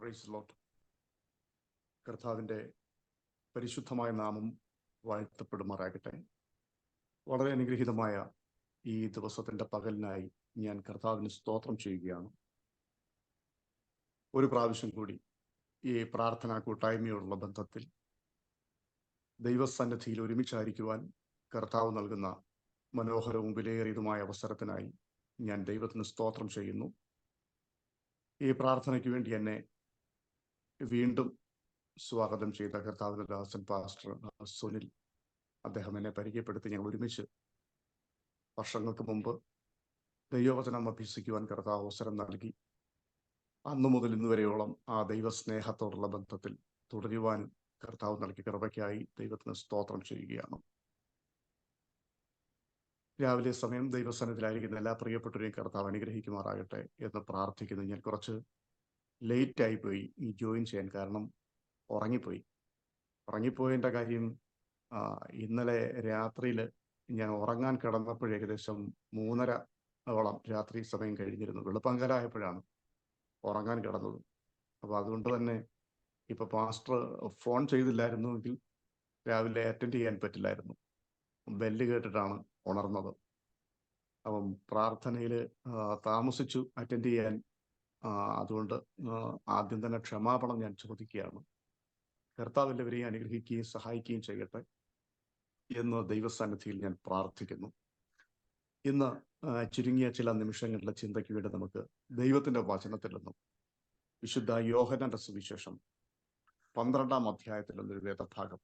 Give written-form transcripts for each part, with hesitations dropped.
Praise Lord. കർത്താവിൻ്റെ പരിശുദ്ധമായ നാമം വാഴ്ത്തപ്പെടുമാറാകട്ടെ. വളരെ അനുഗ്രഹീതമായ ഈ ദിവസത്തിൻ്റെ പകലിനായി ഞാൻ കർത്താവിന് സ്തോത്രം ചെയ്യുകയാണ്. ഒരു പ്രാവശ്യം കൂടി ഈ പ്രാർത്ഥനാ കൂട്ടായ്മയോടുള്ള ബന്ധത്തിൽ ദൈവസന്നിധിയിൽ ഒരുമിച്ചായിരിക്കുവാൻ കർത്താവ് നൽകുന്ന മനോഹരവും വിലയേറിയതുമായ അവസരത്തിനായി ഞാൻ ദൈവത്തിന് സ്തോത്രം ചെയ്യുന്നു. ഈ പ്രാർത്ഥനയ്ക്ക് വേണ്ടി എന്നെ വീണ്ടും സ്വാഗതം ചെയ്ത കർത്താവിന്റെ ദാസൻ പാസ്റ്റർ സുനിൽ, അദ്ദേഹം എന്നെ പരിചയപ്പെടുത്തി. ഞങ്ങൾ ഒരുമിച്ച് വർഷങ്ങൾക്ക് മുമ്പ് ദൈവവചനം അഭ്യസിക്കുവാൻ കർത്താവ് അവസരം നൽകി. അന്നു മുതൽ ഇന്നുവരെയോളം ആ ദൈവസ്നേഹത്തോടുള്ള ബന്ധത്തിൽ തുടരുവാൻ കർത്താവ് നൽകിയ കൃപയ്ക്കായി ദൈവത്തിന് സ്തോത്രം ചെയ്യുകയാണ്. രാവിലെ സമയം ദൈവസന്നിധിയിലായിരിക്കുന്ന എല്ലാ പ്രിയപ്പെട്ടവരെയും കർത്താവ് അനുഗ്രഹിക്കുമാറാകട്ടെ എന്ന് പ്രാർത്ഥിക്കുന്നു. ഞാൻ കുറച്ച് ലേറ്റായി പോയി ഈ ജോയിൻ ചെയ്യാൻ, കാരണം ഉറങ്ങിപ്പോയതിൻ്റെ കാര്യം ഇന്നലെ രാത്രിയിൽ ഞാൻ ഉറങ്ങാൻ കിടന്നപ്പോൾ ഏകദേശം 3:30 രാത്രി സമയം കഴിഞ്ഞിരുന്നു. വെളുപ്പാങ്കലായപ്പോഴാണ് ഉറങ്ങാൻ കിടന്നത്. അപ്പോൾ അതുകൊണ്ട് തന്നെ ഇപ്പോൾ പാസ്റ്റർ ഫോൺ ചെയ്തില്ലായിരുന്നുവെങ്കിൽ രാവിലെ അറ്റൻഡ് ചെയ്യാൻ പറ്റില്ലായിരുന്നു. ബെല്ല് കേട്ടിട്ടാണ് ഉണർന്നത്. അപ്പം പ്രാർത്ഥനയിൽ താമസിച്ചു അറ്റൻഡ് ചെയ്യാൻ. അതുകൊണ്ട് ആദ്യം തന്നെ ക്ഷമാപണം ഞാൻ ചോദിക്കുകയാണ്. കർത്താവ് എല്ലാവരെയും അനുഗ്രഹിക്കുകയും സഹായിക്കുകയും ചെയ്യട്ടെ എന്ന് ദൈവസന്നിധിയിൽ ഞാൻ പ്രാർത്ഥിക്കുന്നു. ഇന്ന് ചുരുങ്ങിയ ചില നിമിഷങ്ങളുടെ ചിന്തയ്ക്ക് വേണ്ടി നമുക്ക് ദൈവത്തിൻ്റെ വചനത്തിൽ നിന്നും വിശുദ്ധ യോഹന്നാന്റെ സുവിശേഷം 12-ാം അധ്യായത്തിൽ നിന്നൊരു വേദഭാഗം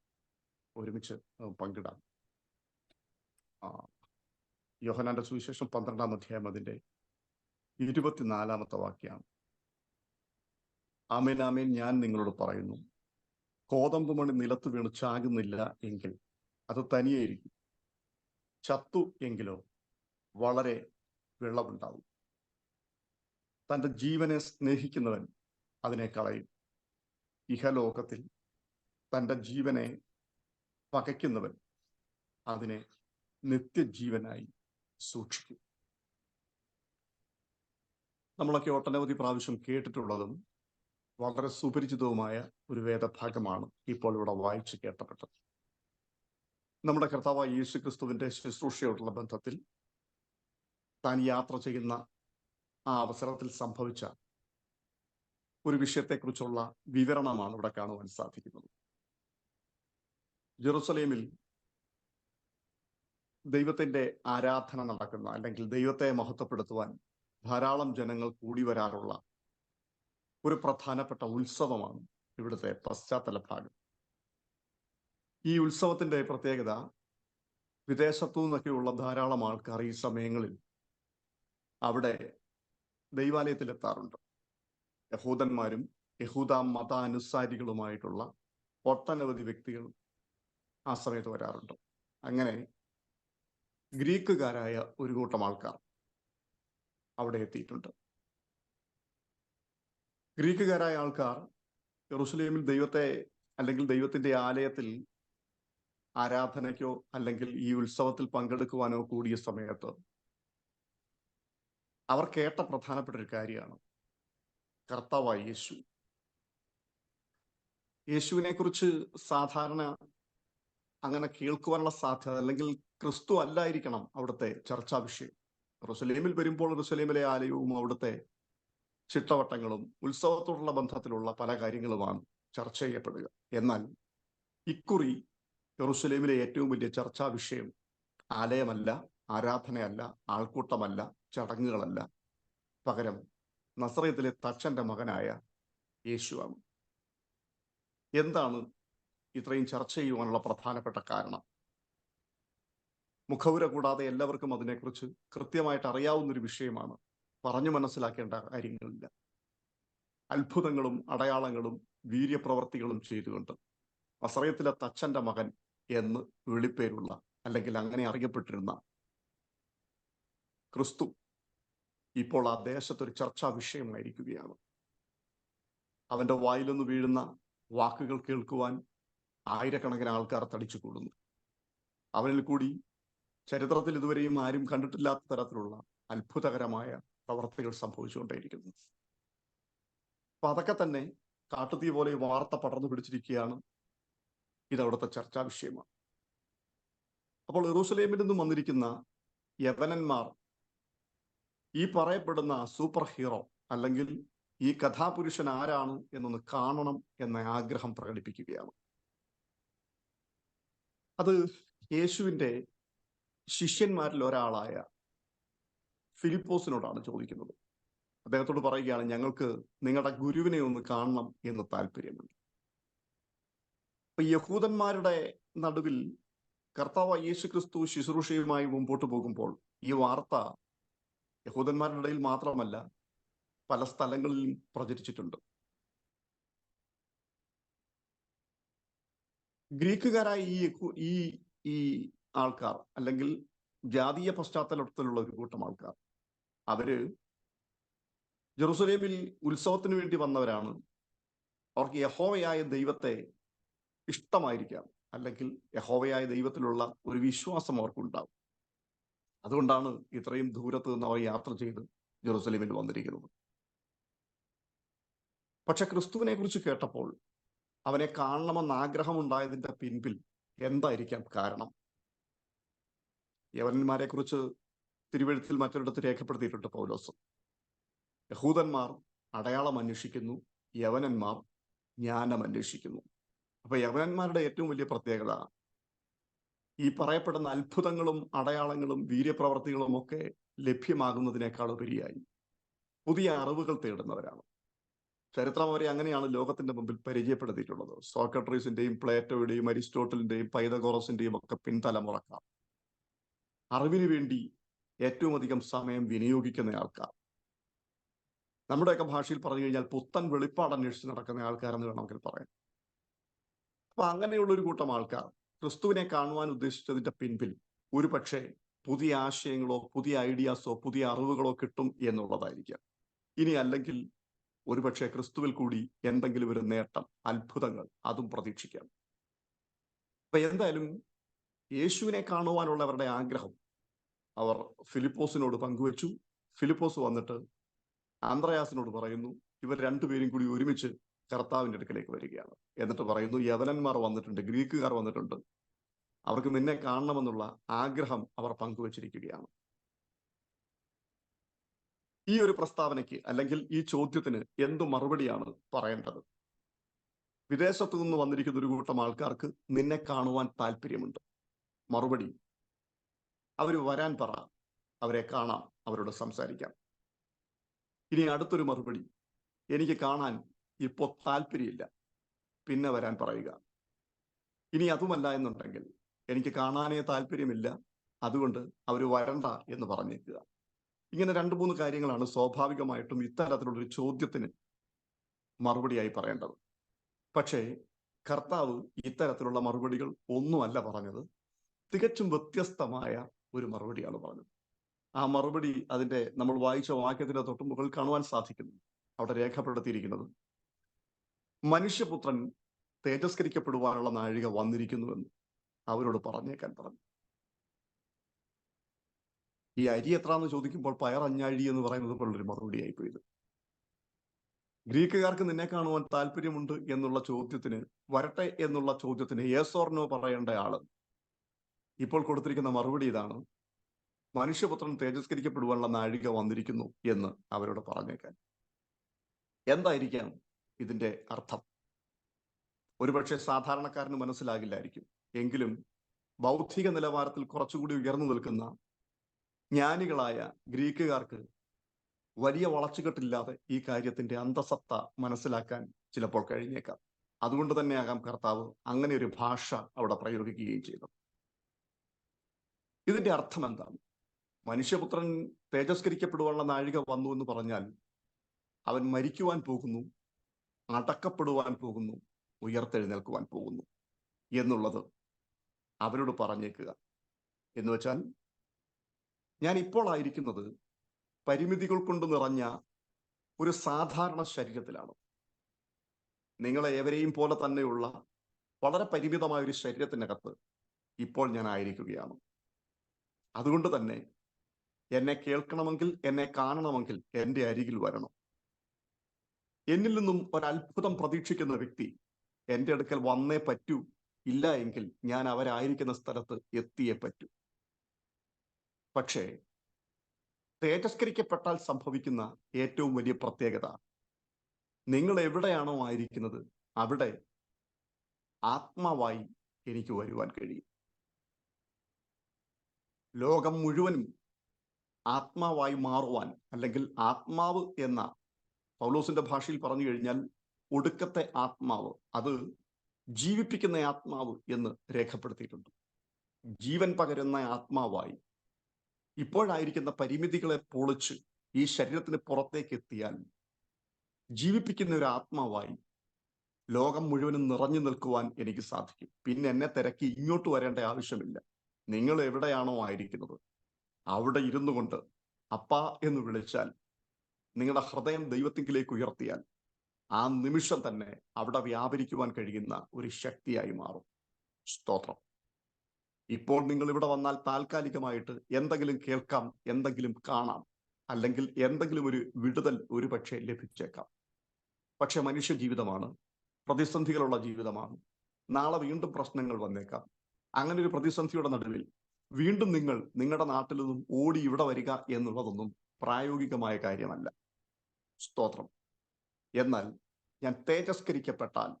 ഒരുമിച്ച് പങ്കിടാം. യോഹന്നാന്റെ സുവിശേഷം 12-ാം അധ്യായം അതിൻ്റെ 24-ാമത്തെ വാക്യമാണ്. ആമേൻ ആമേൻ, ഞാൻ നിങ്ങളോട് പറയുന്നു, കോതമ്പ് മണി നിലത്ത് വീണ് ചാകുന്നില്ല എങ്കിൽ അത് തനിയെയിരിക്കും. ചത്തു എങ്കിലോ വളരെ വിളവുണ്ടാവും. തൻ്റെ ജീവനെ സ്നേഹിക്കുന്നവൻ അതിനെ കളയും. ഇഹലോകത്തിൽ തൻ്റെ ജീവനെ പകയ്ക്കുന്നവൻ അതിനെ നിത്യജീവനായി സൂക്ഷിക്കും. നമ്മളൊക്കെ ഒട്ടനവധി പ്രാവശ്യം കേട്ടിട്ടുള്ളതും വളരെ സുപരിചിതവുമായ ഒരു വേദഭാഗമാണ് ഇപ്പോൾ ഇവിടെ വായിച്ചു കേട്ടപ്പെട്ടത്. നമ്മുടെ കർത്താവായ യേശു ക്രിസ്തുവിന്റെ ശുശ്രൂഷയോടുള്ള ബന്ധത്തിൽ താൻ യാത്ര ചെയ്യുന്ന ആ അവസരത്തിൽ സംഭവിച്ച ഒരു വിഷയത്തെക്കുറിച്ചുള്ള വിവരണമാണ് ഇവിടെ കാണുവാൻ സാധിക്കുന്നത്. ജെറുസലേമിൽ ദൈവത്തിന്റെ ആരാധന നടക്കുന്ന, അല്ലെങ്കിൽ ദൈവത്തെ മഹത്വപ്പെടുത്തുവാൻ ധാരാളം ജനങ്ങൾ കൂടി വരാറുള്ള ഒരു പ്രധാനപ്പെട്ട ഉത്സവമാണ് ഇവിടുത്തെ പശ്ചാത്തല ഭാഗം. ഈ ഉത്സവത്തിന്റെ പ്രത്യേകത, വിദേശത്തു നിന്നൊക്കെയുള്ള ധാരാളം ആൾക്കാർ ഈ സമയങ്ങളിൽ അവിടെ ദൈവാലയത്തിൽ എത്താറുണ്ട്. യഹൂദന്മാരും യഹൂദ മതാനുസാരികളുമായിട്ടുള്ള ഒട്ടനവധി വ്യക്തികൾ ആ സമയത്ത് വരാറുണ്ട്. അങ്ങനെ ഗ്രീക്കുകാരായ ഒരു കൂട്ടം ആൾക്കാർ അവിടെ എത്തിയിട്ടുണ്ട്. ഗ്രീക്കുകാരായ ആൾക്കാർ യെരൂശലേമിൽ ദൈവത്തെ, അല്ലെങ്കിൽ ദൈവത്തിന്റെ ആലയത്തിൽ ആരാധനയ്ക്കോ അല്ലെങ്കിൽ ഈ ഉത്സവത്തിൽ പങ്കെടുക്കുവാനോ കൂടിയ സമയത്ത് അവർ കേട്ട പ്രധാനപ്പെട്ട ഒരു കാര്യമാണ് കർത്താവായ യേശു. യേശുവിനെ കുറിച്ച് സാധാരണ അങ്ങനെ കേൾക്കുവാനുള്ള സാധ്യത, അല്ലെങ്കിൽ ക്രിസ്തു അല്ലായിരിക്കണം അവിടുത്തെ ചർച്ചാ വിഷയം. യെരൂശലേമിൽ വരുമ്പോൾ യെരൂശലേമിലെ ആലയവും അവിടുത്തെ ചിട്ടവട്ടങ്ങളും ഉത്സവത്തോടുള്ള ബന്ധത്തിലുള്ള പല കാര്യങ്ങളുമാണ് ചർച്ച ചെയ്യപ്പെടുക. എന്നാൽ ഇക്കുറി യെരൂശലേമിലെ ഏറ്റവും വലിയ ചർച്ചാ വിഷയം ആലയമല്ല, ആരാധനയല്ല, ആൾക്കൂട്ടമല്ല, ചടങ്ങുകളല്ല. പകരം നസറേത്തിലെ തച്ചന്റെ മകനായ യേശുവാണ്. എന്താണ് ഇത്രയും ചർച്ച ചെയ്യുവാനുള്ള പ്രധാനപ്പെട്ട കാരണം? മുഖവുര കൂടാതെ എല്ലാവർക്കും അതിനെക്കുറിച്ച് കൃത്യമായിട്ട് അറിയാവുന്നൊരു വിഷയമാണ്. പറഞ്ഞു മനസ്സിലാക്കേണ്ട കാര്യങ്ങളില്ല. അത്ഭുതങ്ങളും അടയാളങ്ങളും വീര്യപ്രവർത്തികളും ചെയ്തുകൊണ്ട് നസറേത്തിലെ തച്ചന്റെ മകൻ എന്ന് വിളിപ്പേരുള്ള, അല്ലെങ്കിൽ അങ്ങനെ അറിയപ്പെട്ടിരുന്ന ക്രിസ്തു ഇപ്പോൾ ആ ദേശത്തൊരു ചർച്ചാ വിഷയമായിരിക്കുകയാണ്. അവന്റെ വായിൽ നിന്ന് വീഴുന്ന വാക്കുകൾ കേൾക്കുവാൻ ആയിരക്കണക്കിന് ആൾക്കാർ തടിച്ചു കൂടുന്നു. അവനിൽ കൂടി ചരിത്രത്തിൽ ഇതുവരെയും ആരും കണ്ടിട്ടില്ലാത്ത തരത്തിലുള്ള അത്ഭുതകരമായ പ്രവർത്തികൾ സംഭവിച്ചുകൊണ്ടേയിരിക്കുന്നു. അപ്പൊ അതൊക്കെ തന്നെ കാട്ടുതീ പോലെ വാർത്ത പടർന്നു പിടിച്ചിരിക്കുകയാണ്. ഇത് അവിടുത്തെ ചർച്ചാ വിഷയമാണ്. അപ്പോൾ യെറൂശലേമിൽ നിന്നും വന്നിരിക്കുന്ന യവനന്മാർ ഈ പറയപ്പെടുന്ന സൂപ്പർ ഹീറോ അല്ലെങ്കിൽ ഈ കഥാപുരുഷൻ ആരാണ് എന്നൊന്ന് കാണണം എന്ന ആഗ്രഹം പ്രകടിപ്പിക്കുകയാണ്. അത് യേശുവിൻ്റെ ശിഷ്യന്മാരിൽ ഒരാളായ ഫിലിപ്പോസിനോടാണ് ചോദിക്കുന്നത്. അദ്ദേഹത്തോട് പറയുകയാണ്, ഞങ്ങൾക്ക് നിങ്ങളുടെ ഗുരുവിനെ ഒന്ന് കാണണം എന്ന് താല്പര്യമുണ്ട്. അപ്പൊ യഹൂദന്മാരുടെ നടുവിൽ കർത്താവ് യേശു ക്രിസ്തു ശുശ്രൂഷയുമായി മുമ്പോട്ട് പോകുമ്പോൾ ഈ വാർത്ത യഹൂദന്മാരുടെ ഇടയിൽ മാത്രമല്ല പല സ്ഥലങ്ങളിലും പ്രചരിച്ചിട്ടുണ്ട്. ഗ്രീക്കുകാരായ ഈ ഈ ആൾക്കാർ അല്ലെങ്കിൽ ജാതീയ പശ്ചാത്തലത്തിലുള്ള ഒരു കൂട്ടം ആൾക്കാർ, അവര് ജെറുസലേമിൽ ഉത്സവത്തിന് വേണ്ടി വന്നവരാണ്. അവർക്ക് യഹോവയായ ദൈവത്തെ ഇഷ്ടമായിരിക്കാം, അല്ലെങ്കിൽ യഹോവയായ ദൈവത്തിലുള്ള ഒരു വിശ്വാസം അവർക്കുണ്ടാവും. അതുകൊണ്ടാണ് ഇത്രയും ദൂരത്ത് നിന്ന് അവർ യാത്ര ചെയ്ത് ജെറുസലേമിൽ വന്നിരിക്കുന്നത്. പക്ഷെ ക്രിസ്തുവിനെ കുറിച്ച് കേട്ടപ്പോൾ അവനെ കാണണമെന്ന് ആഗ്രഹമുണ്ടായതിന്റെ പിൻപിൽ എന്തായിരിക്കാം കാരണം? യവനന്മാരെ കുറിച്ച് തിരുവെഴുത്തിൽ മറ്റൊരിടത്ത് രേഖപ്പെടുത്തിയിട്ടുണ്ട് പൗലോസ്. യഹൂദന്മാർ അടയാളം അന്വേഷിക്കുന്നു, യവനന്മാർ ജ്ഞാനം അന്വേഷിക്കുന്നു. അപ്പൊ യവനന്മാരുടെ ഏറ്റവും വലിയ പ്രത്യേകത ഈ പറയപ്പെടുന്ന അത്ഭുതങ്ങളും അടയാളങ്ങളും വീര്യപ്രവർത്തികളും ഒക്കെ ലഭ്യമാകുന്നതിനേക്കാൾ ഉപരിയായി പുതിയ അറിവുകൾ തേടുന്നവരാണ്. ചരിത്രം അവരെ അങ്ങനെയാണ് ലോകത്തിന്റെ മുമ്പിൽ പരിചയപ്പെടുത്തിയിട്ടുള്ളത്. സോക്രട്ടീസിന്റെയും പ്ലേറ്റോയുടെയും അരിസ്റ്റോട്ടലിന്റെയും പൈതഗോറസിന്റെയും ഒക്കെ പിൻതലമുറക്കാർ, അറിവിന് വേണ്ടി ഏറ്റവും അധികം സമയം വിനിയോഗിക്കുന്ന ആൾക്കാർ, നമ്മുടെയൊക്കെ ഭാഷയിൽ പറഞ്ഞു കഴിഞ്ഞാൽ പുത്തൻ വെളിപ്പാട് അന്വേഷിച്ച് നടക്കുന്ന ആൾക്കാരെന്ന് വേണമെങ്കിൽ പറയാം. അപ്പൊ അങ്ങനെയുള്ള ഒരു കൂട്ടം ആൾക്കാർ ക്രിസ്തുവിനെ കാണുവാൻ ഉദ്ദേശിച്ചതിന്റെ പിൻപിൽ ഒരു പക്ഷേ പുതിയ ആശയങ്ങളോ പുതിയ ഐഡിയാസോ പുതിയ അറിവുകളോ കിട്ടും എന്നുള്ളതായിരിക്കാം. ഇനി അല്ലെങ്കിൽ ഒരുപക്ഷെ ക്രിസ്തുവിൽ കൂടി എന്തെങ്കിലും ഒരു നേട്ടം, അത്ഭുതങ്ങൾ, അതും പ്രതീക്ഷിക്കാം. അപ്പൊ എന്തായാലും യേശുവിനെ കാണുവാനുള്ള അവരുടെ ആഗ്രഹം അവർ ഫിലിപ്പോസിനോട് പങ്കുവച്ചു. ഫിലിപ്പോസ് വന്നിട്ട് ആന്ത്രയാസിനോട് പറയുന്നു, ഇവർ രണ്ടുപേരും കൂടി ഒരുമിച്ച് കർത്താവിന്റെ അടുക്കലേക്ക് വരികയാണ്. എന്നിട്ട് പറയുന്നു, യവനന്മാർ വന്നിട്ടുണ്ട്, ഗ്രീക്കുകാർ വന്നിട്ടുണ്ട്, അവർക്ക് നിന്നെ കാണണമെന്നുള്ള ആഗ്രഹം അവർ പങ്കുവച്ചിരിക്കുകയാണ്. ഈ ഒരു പ്രസ്താവനയ്ക്ക് അല്ലെങ്കിൽ ഈ ചോദ്യത്തിന് എന്തു മറുപടിയാണ് പറയേണ്ടത്? വിദേശത്തു നിന്ന് വന്നിരിക്കുന്ന ഒരു കൂട്ടം ആൾക്കാർക്ക് നിന്നെ കാണുവാൻ താല്പര്യമുണ്ട്. മറുപടി, അവർ വരാൻ പറ, അവരെ കാണാം, അവരോട് സംസാരിക്കാം. ഇനി അടുത്തൊരു മറുപടി, എനിക്ക് കാണാൻ ഇപ്പോൾ താല്പര്യമില്ല, പിന്നെ വരാൻ പറയുക. ഇനി അതുമല്ല എന്നുണ്ടെങ്കിൽ എനിക്ക് കാണാനേ താല്പര്യമില്ല, അതുകൊണ്ട് അവർ വരണ്ട എന്ന് പറഞ്ഞേക്കുക. ഇങ്ങനെ 2-3 കാര്യങ്ങളാണ് സ്വാഭാവികമായിട്ടും ഇത്തരത്തിലുള്ളൊരു ചോദ്യത്തിന് മറുപടിയായി പറയേണ്ടത്. പക്ഷേ കർത്താവ് ഇത്തരത്തിലുള്ള മറുപടികൾ ഒന്നുമല്ല പറഞ്ഞത്, തികച്ചും വ്യത്യസ്തമായ ഒരു മറുപടിയാണ് പറഞ്ഞത്. ആ മറുപടി അതിന്റെ നമ്മൾ വായിച്ച വാക്യത്തിന്റെ തൊട്ട് മുകളിൽ കാണുവാൻ സാധിക്കുന്നു. അവിടെ രേഖപ്പെടുത്തിയിരിക്കുന്നത്, മനുഷ്യപുത്രൻ തേജസ്കരിക്കപ്പെടുവാനുള്ള നാഴിക വന്നിരിക്കുന്നുവെന്ന് അവരോട് പറഞ്ഞേക്കാൻ പറഞ്ഞു. ഈ അരി എത്രാന്ന് ചോദിക്കുമ്പോൾ പയർ 5 അഴി എന്ന് പറയുന്നത് പോലുള്ളൊരു മറുപടിയായി പോയത്. ഗ്രീക്കുകാർക്ക് നിന്നെ കാണുവാൻ താല്പര്യമുണ്ട് എന്നുള്ള ചോദ്യത്തിന്, വരട്ടെ എന്നുള്ള ചോദ്യത്തിന് യെസ് ഓർ നോ പറയേണ്ട ആള് ഇപ്പോൾ കൊടുത്തിരിക്കുന്ന മറുപടി ഇതാണ്, മനുഷ്യപുത്രൻ തേജസ്കരിക്കപ്പെടുവാനുള്ള നാഴിക വന്നിരിക്കുന്നു എന്ന് അവരോട് പറഞ്ഞേക്കാൻ. എന്തായിരിക്കാം ഇതിന്റെ അർത്ഥം? ഒരുപക്ഷെ സാധാരണക്കാരന് മനസ്സിലാകില്ലായിരിക്കും. എങ്കിലും ബൗദ്ധിക നിലവാരത്തിൽ കുറച്ചുകൂടി ഉയർന്നു നിൽക്കുന്ന ജ്ഞാനികളായ ഗ്രീക്കുകാർക്ക് വലിയ വളച്ചുകെട്ടില്ലാതെ ഈ കാര്യത്തിന്റെ അന്തസത്ത മനസ്സിലാക്കാൻ ചിലപ്പോൾ കഴിഞ്ഞേക്കാം. അതുകൊണ്ട് തന്നെയാകാം കർത്താവ് അങ്ങനെ ഒരു ഭാഷ അവിടെ പ്രയോഗിക്കുകയും ചെയ്തത്. ഇതിന്റെ അർത്ഥം എന്താണ്? മനുഷ്യപുത്രൻ തേജസ്കരിക്കപ്പെടുവാനുള്ള നാഴിക വന്നു എന്ന് പറഞ്ഞാൽ അവൻ മരിക്കുവാൻ പോകുന്നു, അടക്കപ്പെടുവാൻ പോകുന്നു, ഉയർത്തെഴുന്നേൽക്കുവാൻ പോകുന്നു എന്നുള്ളത് അവരോട് പറഞ്ഞേക്കുക. എന്ന് വെച്ചാൽ, ഞാൻ ഇപ്പോൾ ആയിരിക്കുന്നത് പരിമിതികൾ കൊണ്ട് നിറഞ്ഞ ഒരു സാധാരണ ശരീരത്തിലാണ്. നിങ്ങളെ ഏവരെയും പോലെ തന്നെയുള്ള വളരെ പരിമിതമായ ഒരു ശരീരത്തിനകത്ത് ഇപ്പോൾ ഞാൻ ആയിരിക്കുകയാണ്. അതുകൊണ്ട് തന്നെ എന്നെ കേൾക്കണമെങ്കിൽ, എന്നെ കാണണമെങ്കിൽ എൻ്റെ അരികിൽ വരണം. എന്നിൽ നിന്നും ഒരത്ഭുതം പ്രതീക്ഷിക്കുന്ന വ്യക്തി എൻ്റെ അടുക്കൽ വന്നേ പറ്റൂ, ഇല്ല എങ്കിൽ ഞാൻ അവരായിരിക്കുന്ന സ്ഥലത്ത് എത്തിയേ പറ്റൂ. പക്ഷേ തേജസ്കരിക്കപ്പെട്ടാൽ സംഭവിക്കുന്ന ഏറ്റവും വലിയ പ്രത്യേകത, നിങ്ങൾ എവിടെയാണോ ആയിരിക്കുന്നത് അവിടെ ആത്മാവായി എനിക്ക് വരുവാൻ കഴിയും. ലോകം മുഴുവനും ആത്മാവായി മാറുവാൻ, അല്ലെങ്കിൽ ആത്മാവ് എന്ന പൗലോസിന്റെ ഭാഷയിൽ പറഞ്ഞു കഴിഞ്ഞാൽ ഒടുക്കത്തെ ആത്മാവ്, അത് ജീവിപ്പിക്കുന്ന ആത്മാവ് എന്ന് രേഖപ്പെടുത്തിയിട്ടുണ്ട്. ജീവൻ പകരുന്ന ആത്മാവായി ഇപ്പോഴായിരിക്കുന്ന പരിമിതികളെ പൊളിച്ച് ഈ ശരീരത്തിന് പുറത്തേക്ക് എത്തിയാൽ ജീവിപ്പിക്കുന്ന ഒരു ആത്മാവായി ലോകം മുഴുവനും നിറഞ്ഞു നിൽക്കുവാൻ എനിക്ക് സാധിക്കും. പിന്നെ എന്നെ തിരക്കി ഇങ്ങോട്ട് വരേണ്ട ആവശ്യമില്ല. നിങ്ങൾ എവിടെയാണോ ആയിരിക്കുന്നത് അവിടെ ഇരുന്നു കൊണ്ട് അപ്പാ എന്ന് വിളിച്ചാൽ, നിങ്ങളുടെ ഹൃദയം ദൈവത്തിങ്കിലേക്ക് ഉയർത്തിയാൽ, ആ നിമിഷം തന്നെ അവിടെ വ്യാപരിക്കുവാൻ കഴിയുന്ന ഒരു ശക്തിയായി മാറും. സ്തോത്രം. ഇപ്പോൾ നിങ്ങൾ ഇവിടെ വന്നാൽ താൽക്കാലികമായിട്ട് എന്തെങ്കിലും കേൾക്കാം, എന്തെങ്കിലും കാണാം, അല്ലെങ്കിൽ എന്തെങ്കിലും ഒരു വിടുതൽ ഒരുപക്ഷെ ലഭിച്ചേക്കാം. പക്ഷെ മനുഷ്യ ജീവിതമാണ്, പ്രതിസന്ധികളുള്ള ജീവിതമാണ്. നാളെ വീണ്ടും പ്രശ്നങ്ങൾ വന്നേക്കാം. അങ്ങനെ ഒരു പ്രതിസന്ധിയുടെ നടുവിൽ വീണ്ടും നിങ്ങൾ നിങ്ങളുടെ നാട്ടിൽ നിന്നും ഓടി ഇവിടെ വരിക എന്നുള്ളതൊന്നും പ്രായോഗികമായ കാര്യമല്ല. സ്തോത്രം. എന്നാൽ ഞാൻ തേജസ്കരിക്കപ്പെട്ടാൽ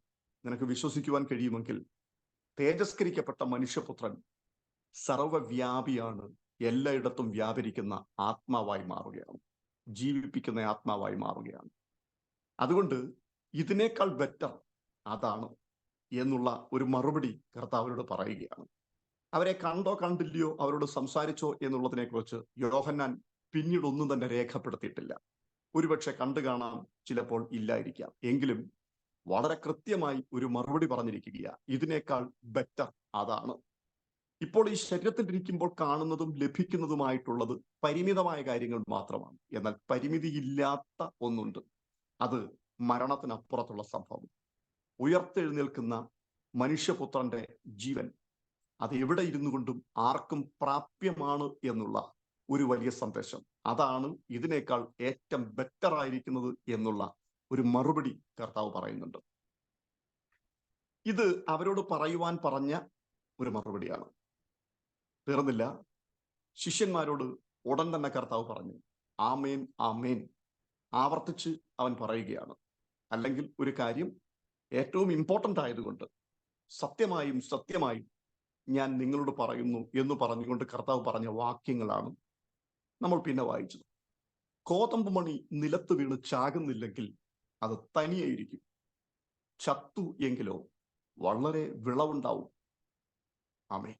നിനക്ക് വിശ്വസിക്കുവാൻ കഴിയുമെങ്കിൽ, തേജസ്കരിക്കപ്പെട്ട മനുഷ്യപുത്രൻ സർവവ്യാപിയാണ്, എല്ലായിടത്തും വ്യാപരിക്കുന്ന ആത്മാവായി മാറുകയാണ്, ജീവിപ്പിക്കുന്ന ആത്മാവായി മാറുകയാണ്. അതുകൊണ്ട് ഇതിനേക്കാൾ ബെറ്റർ അതാണ് എന്നുള്ള ഒരു മറുപടി കർത്താവിനോട് പറയുകയാണ്. അവരെ കണ്ടോ കണ്ടില്ലയോ, അവരോട് സംസാരിച്ചോ എന്നുള്ളതിനെ കുറിച്ച് യോഹന്നാൻ പിന്നീട് ഒന്നും തന്നെ രേഖപ്പെടുത്തിയിട്ടില്ല. ഒരുപക്ഷെ കണ്ടു കാണാം, ചിലപ്പോൾ ഇല്ലായിരിക്കാം. എങ്കിലും വളരെ കൃത്യമായി ഒരു മറുപടി പറഞ്ഞിരിക്കുകയാണ്, ഇതിനേക്കാൾ ബെറ്റർ അതാണ്. ഇപ്പോൾ ഈ ശരീരത്തിൽ ഇരിക്കുമ്പോൾ കാണുന്നതും ലഭിക്കുന്നതുമായിട്ടുള്ളത് പരിമിതമായ കാര്യങ്ങൾ മാത്രമാണ്. എന്നാൽ പരിമിതിയില്ലാത്ത ഒന്നുണ്ട്, അത് മരണത്തിനപ്പുറത്തുള്ള സംഭവം. ഉയർത്തെഴുന്നേൽക്കുന്ന മനുഷ്യപുത്രന്റെ ജീവൻ അത് എവിടെ ഇരുന്നു കൊണ്ടും ആർക്കും പ്രാപ്യമാണ് എന്നുള്ള ഒരു വലിയ സന്ദേശം. അതാണ് ഇതിനേക്കാൾ ഏറ്റവും ബെറ്റർ ആയിരിക്കുന്നത് എന്നുള്ള ഒരു മറുപടി കർത്താവ് പറയുന്നുണ്ട്. ഇത് അവരോട് പറയുവാൻ പറഞ്ഞ ഒരു മറുപടിയാണ്. തീർന്നില്ല. ശിഷ്യന്മാരോട് ഉടൻ തന്നെ കർത്താവ് പറഞ്ഞു, ആമേൻ ആമേൻ. ആവർത്തിച്ച് അവൻ പറയുകയാണ്. അല്ലെങ്കിൽ ഒരു കാര്യം ഏറ്റവും ഇമ്പോർട്ടൻ്റ് ആയതുകൊണ്ട് സത്യമായും സത്യമായും ഞാൻ നിങ്ങളോട് പറയുന്നു എന്ന് പറഞ്ഞുകൊണ്ട് കർത്താവ് പറഞ്ഞ വാക്യങ്ങളാണ് നമ്മൾ പിന്നെ വായിച്ചത്. കോതമ്പ് മണി നിലത്ത് വീണ് ചാകുന്നില്ലെങ്കിൽ അത് തനിയായിരിക്കും, ചത്തു എങ്കിലോ വളരെ വിളവുണ്ടാവും. ആമേൻ.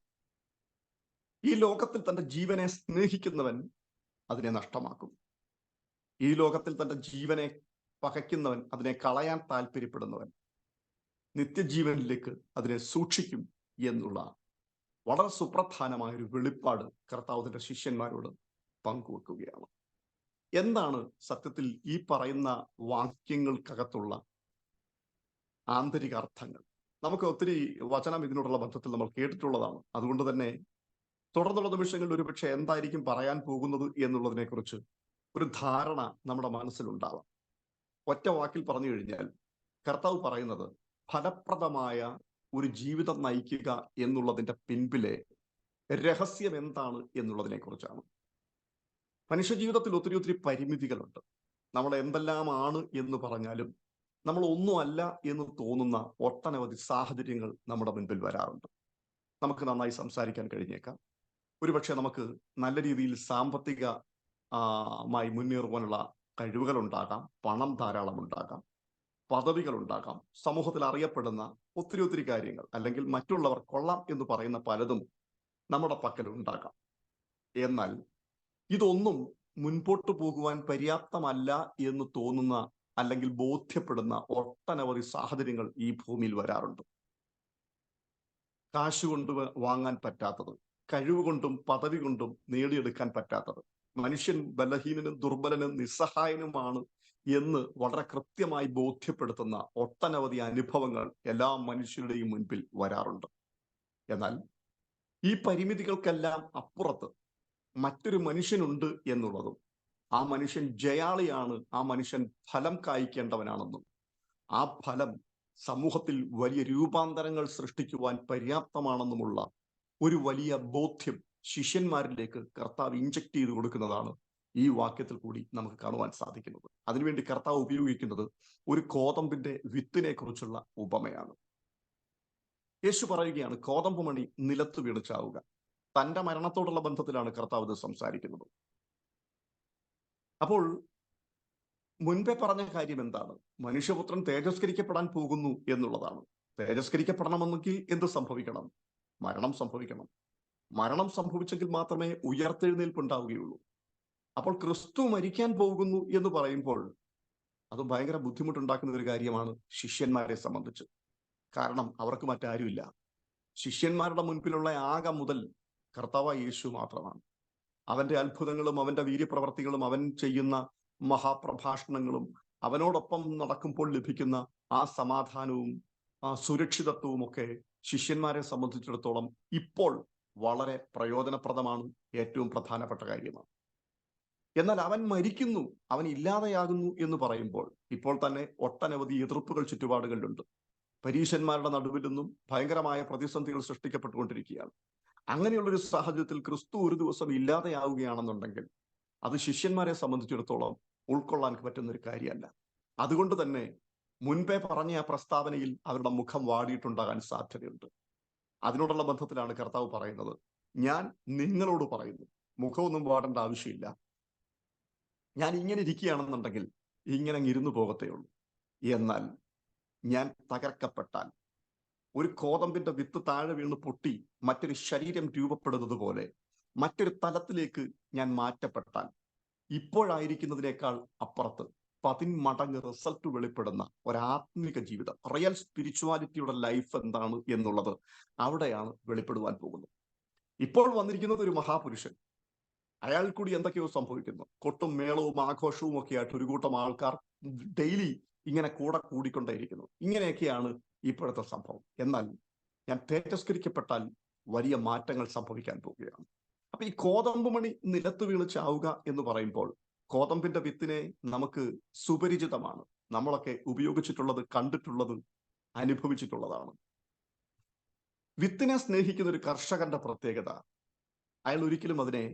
ഈ ലോകത്തിൽ തന്റെ ജീവനെ സ്നേഹിക്കുന്നവൻ അതിനെ നഷ്ടമാക്കും. ഈ ലോകത്തിൽ തന്റെ ജീവനെ പകയ്ക്കുന്നവൻ, അതിനെ കളയാൻ താല്പര്യപ്പെടുന്നവൻ നിത്യജീവനിലേക്ക് അതിനെ സൂക്ഷിക്കും എന്നുള്ള വളരെ സുപ്രധാനമായ ഒരു വെളിപ്പാട് കർത്താവ് തന്റെ ശിഷ്യന്മാരോട് പങ്കുവെക്കുകയാണ്. എന്താണ് സത്യത്തിൽ ഈ പറയുന്ന വാക്യങ്ങൾക്കകത്തുള്ള ആന്തരിക അർത്ഥങ്ങൾ? നമുക്ക് ഒത്തിരി വചനം ഇതിനോടുള്ള ബന്ധത്തിൽ നമ്മൾ കേട്ടിട്ടുള്ളതാണ്. അതുകൊണ്ട് തന്നെ തുടർന്നുള്ള നിമിഷങ്ങളിൽ ഒരുപക്ഷെ എന്തായിരിക്കും പറയാൻ പോകുന്നത് എന്നുള്ളതിനെ കുറിച്ച് ഒരു ധാരണ നമ്മുടെ മനസ്സിലുണ്ടാവാം. ഒറ്റ വാക്കിൽ പറഞ്ഞു കഴിഞ്ഞാൽ കർത്താവ് പറയുന്നത് ഫലപ്രദമായ ഒരു ജീവിതം നയിക്കുക എന്നുള്ളതിന്റെ പിൻപിലെ രഹസ്യം എന്താണ് എന്നുള്ളതിനെ കുറിച്ചാണ്. മനുഷ്യജീവിതത്തിൽ ഒത്തിരി ഒത്തിരി പരിമിതികളുണ്ട്. നമ്മൾ എന്തെല്ലാമാണ് എന്ന് പറഞ്ഞാലും നമ്മൾ ഒന്നുമല്ല എന്ന് തോന്നുന്ന ഒട്ടനവധി സാഹചര്യങ്ങൾ നമ്മുടെ മുൻപിൽ വരാറുണ്ട്. നമുക്ക് നന്നായി സംസാരിക്കാൻ കഴിഞ്ഞേക്കാം, ഒരുപക്ഷെ നമുക്ക് നല്ല രീതിയിൽ സാമ്പത്തികമായി മുന്നേറുവാനുള്ള കഴിവുകൾ ഉണ്ടാകാം, പണം ധാരാളം ഉണ്ടാകാം, പദവികൾ ഉണ്ടാകാം, സമൂഹത്തിൽ അറിയപ്പെടുന്ന ഒത്തിരി ഒത്തിരി കാര്യങ്ങൾ, അല്ലെങ്കിൽ മറ്റുള്ളവർ കൊള്ളാം എന്ന് പറയുന്ന പലതും നമ്മുടെ പക്കൽ ഉണ്ടാകാം. എന്നാൽ ഇതൊന്നും മുൻപോട്ട് പോകുവാൻ പര്യാപ്തമല്ല എന്ന് തോന്നുന്ന അല്ലെങ്കിൽ ബോധ്യപ്പെടുന്ന ഒട്ടനവധി സാഹചര്യങ്ങൾ ഈ ഭൂമിയിൽ വരാറുണ്ട്. കാശുകൊണ്ട് വാങ്ങാൻ പറ്റാത്തത്, കഴിവുകൊണ്ടും പദവി കൊണ്ടും നേടിയെടുക്കാൻ പറ്റാത്തത്, മനുഷ്യൻ ബലഹീനനും ദുർബലനും നിസ്സഹായനുമാണ് എന്ന് വളരെ കൃത്യമായി ബോധ്യപ്പെടുത്തുന്ന ഒട്ടനവധി അനുഭവങ്ങൾ എല്ലാ മനുഷ്യരുടെയും മുൻപിൽ വരാറുണ്ട്. എന്നാൽ ഈ പരിമിതികൾക്കെല്ലാം അപ്പുറത്ത് മറ്റൊരു മനുഷ്യനുണ്ട് എന്നുള്ളതും ആ മനുഷ്യൻ ജയാളിയാണ്, ആ മനുഷ്യൻ ഫലം കായ്ക്കേണ്ടവനാണെന്നും ആ ഫലം സമൂഹത്തിൽ വലിയ രൂപാന്തരങ്ങൾ സൃഷ്ടിക്കുവാൻ പര്യാപ്തമാണെന്നുമുള്ള ഒരു വലിയ ബോധ്യം ശിഷ്യന്മാരിലേക്ക് കർത്താവ് ഇഞ്ചക്ട് ചെയ്ത് കൊടുക്കുന്നതാണ് ഈ വാക്യത്തിൽ കൂടി നമുക്ക് കാണുവാൻ സാധിക്കുന്നത്. അതിനുവേണ്ടി കർത്താവ് ഉപയോഗിക്കുന്നത് ഒരു കോതമ്പിന്റെ വിത്തിനെ കുറിച്ചുള്ള ഉപമയാണ്. യേശു പറയുകയാണ്, കോതമ്പ് മണി നിലത്ത് വീണ് ചാവുക. തന്റെ മരണത്തോടുള്ള ബന്ധത്തിലാണ് കർത്താവ് ഇത് സംസാരിക്കുന്നത്. അപ്പോൾ മുൻപേ പറഞ്ഞ കാര്യം എന്താണ്? മനുഷ്യപുത്രൻ തേജസ്കരിക്കപ്പെടാൻ പോകുന്നു എന്നുള്ളതാണ്. തേജസ്കരിക്കപ്പെടണമെന്നെങ്കിൽ എന്ത് സംഭവിക്കണം? മരണം സംഭവിക്കണം. മരണം സംഭവിച്ചെങ്കിൽ മാത്രമേ ഉയർത്തെഴുന്നേൽപ്പ് ഉണ്ടാവുകയുള്ളൂ. അപ്പോൾ ക്രിസ്തു മരിക്കാൻ പോകുന്നു എന്ന് പറയുമ്പോൾ അത് ഭയങ്കര ബുദ്ധിമുട്ടുണ്ടാക്കുന്ന ഒരു കാര്യമാണ് ശിഷ്യന്മാരെ സംബന്ധിച്ച്. കാരണം അവർക്ക് മറ്റാരുമില്ല. ശിഷ്യന്മാരുടെ മുൻപിലുള്ള ആകെ മുതൽ കർത്താവായ യേശു മാത്രമാണ്. അവന്റെ അത്ഭുതങ്ങളും അവന്റെ വീര്യപ്രവർത്തികളും അവൻ ചെയ്യുന്ന മഹാപ്രഭാഷണങ്ങളും അവനോടൊപ്പം നടക്കുമ്പോൾ ലഭിക്കുന്ന ആ സമാധാനവും ആ സുരക്ഷിതത്വവും ഒക്കെ ശിഷ്യന്മാരെ സംബന്ധിച്ചിടത്തോളം ഇപ്പോൾ വളരെ പ്രയോജനപ്രദമാണ്, ഏറ്റവും പ്രധാനപ്പെട്ട കാര്യമാണ്. എന്നാൽ അവൻ മരിക്കുന്നു, അവൻ ഇല്ലാതെയാകുന്നു എന്ന് പറയുമ്പോൾ ഇപ്പോൾ തന്നെ ഒട്ടനവധി എതിർപ്പുകൾ ചുറ്റുപാടുകളിലുണ്ട്. പരീശന്മാരുടെ നടുവിൽ നിന്നും ഭയങ്കരമായ പ്രതിസന്ധികൾ സൃഷ്ടിക്കപ്പെട്ടുകൊണ്ടിരിക്കുകയാണ്. അങ്ങനെയുള്ളൊരു സാഹചര്യത്തിൽ ക്രിസ്തു ഒരു ദിവസം ഇല്ലാതെയാവുകയാണെന്നുണ്ടെങ്കിൽ അത് ശിഷ്യന്മാരെ സംബന്ധിച്ചിടത്തോളം ഉൾക്കൊള്ളാൻ പറ്റുന്ന ഒരു കാര്യമല്ല. അതുകൊണ്ട് തന്നെ മുൻപേ പറഞ്ഞ ആ പ്രസ്താവനയിൽ അവരുടെ മുഖം വാടിയിട്ടുണ്ടാകാൻ സാധ്യതയുണ്ട്. അതിനോടുള്ള ബന്ധത്തിലാണ് കർത്താവ് പറയുന്നത്, ഞാൻ നിങ്ങളോട് പറയുന്നു, മുഖമൊന്നും വാടേണ്ട ആവശ്യമില്ല. ഞാൻ ഇങ്ങനെ ഇരിക്കുകയാണെന്നുണ്ടെങ്കിൽ ഇങ്ങനെ ഇരുന്നു പോകത്തേ ഉള്ളൂ. എന്നാൽ ഞാൻ തകർക്കപ്പെട്ടാൽ, ഒരു കോതമ്പിന്റെ വിത്ത് താഴെ വീണ് പൊട്ടി മറ്റൊരു ശരീരം രൂപപ്പെടുന്നത് പോലെ മറ്റൊരു തലത്തിലേക്ക് ഞാൻ മാറ്റപ്പെട്ടാൽ, ഇപ്പോഴായിരിക്കുന്നതിനേക്കാൾ അപ്പുറത്ത് 10 മടങ്ങ് റിസൾട്ട് വെളിപ്പെടുന്ന ഒരാത്മിക ജീവിതം, റിയൽ സ്പിരിച്വാലിറ്റിയുടെ ലൈഫ് എന്താണ് എന്നുള്ളത് അവിടെയാണ് വെളിപ്പെടുവാൻ പോകുന്നത്. ഇപ്പോൾ വന്നിരിക്കുന്നത് ഒരു മഹാപുരുഷൻ. അയാൾ കൂടി എന്തൊക്കെയോ സംഭവിക്കുന്നു. കൊട്ടും മേളവും ആഘോഷവും ഒക്കെ ആയിട്ട് ഒരു കൂട്ടം ആൾക്കാർ ഡെയിലി ഇങ്ങനെ കൂടെ കൂടിക്കൊണ്ടേയിരിക്കുന്നു. ഇങ്ങനെയൊക്കെയാണ് ഇപ്പോഴത്തെ സംഭവം. എന്നാൽ ഞാൻ തേജസ്കരിക്കപ്പെട്ടാൽ വലിയ മാറ്റങ്ങൾ സംഭവിക്കാൻ പോവുകയാണ്. അപ്പൊ ഈ കോതമ്പ് മണി നിലത്ത് വീണ് ചാവുക എന്ന് പറയുമ്പോൾ കോതമ്പിന്റെ വിത്തിനെ നമുക്ക് സുപരിചിതമാണ്. നമ്മളൊക്കെ ഉപയോഗിച്ചിട്ടുള്ളത്, കണ്ടിട്ടുള്ളത്, അനുഭവിച്ചിട്ടുള്ളതാണ്. വിത്തിനെ സ്നേഹിക്കുന്ന ഒരു കർഷകന്റെ പ്രത്യേകത, അയാൾ ഒരിക്കലും അതിനെ